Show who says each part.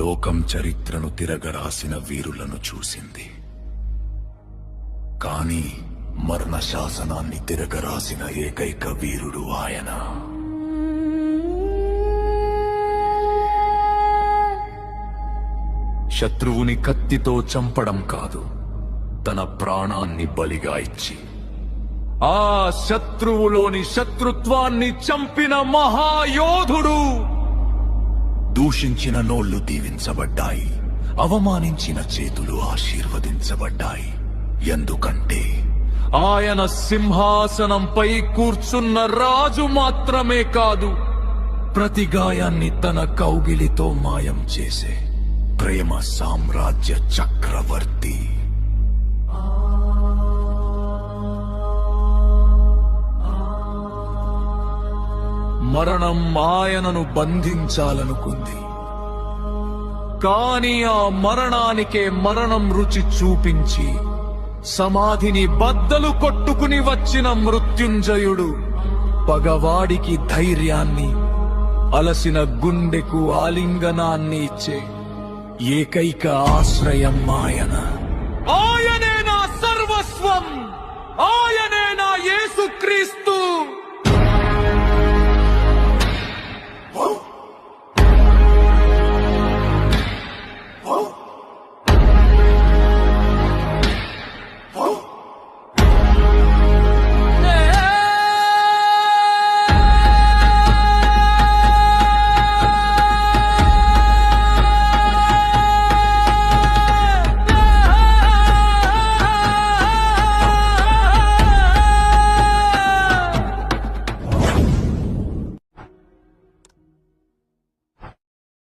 Speaker 1: లోకం చరిత్రను తిరగరాసిన వీరులను చూసింది. కానీ మరణ శాసనాన్ని తిరగరాసిన ఏకైక వీరుడు ఆయన. శత్రువుని కత్తితో చంపడం కాదు, తన ప్రాణాన్ని బలిగా ఇచ్చి ఆ శత్రువులోని శత్రుత్వాన్ని చంపిన మహాయోధుడు. దూషించిన నోళ్లు దీవించబడ్డాయి, అవమానించిన చేతులు ఆశీర్వదించబడ్డాయి. ఎందుకంటే ఆయన సింహాసనంపై కూర్చున్న రాజు మాత్రమే కాదు, ప్రతి గాయాన్ని తన కౌగిలితో మాయం చేసే ప్రేమ సామ్రాజ్య చక్రవర్తి. మరణం ఆయనను బంధించాలనుకుంది, కాని ఆ మరణానికే మరణం రుచి చూపించి సమాధిని బద్దలు కొట్టుకుని వచ్చిన మృత్యుంజయుడు పగవాడికి ధైర్యాన్ని, అలసిన గుండెకు ఆలింగనాన్ని ఇచ్చే ఏకైక ఆశ్రయం ఆయన. ఆయనే నా సర్వస్వం, ఆయనే నా యేసుక్రీస్తు.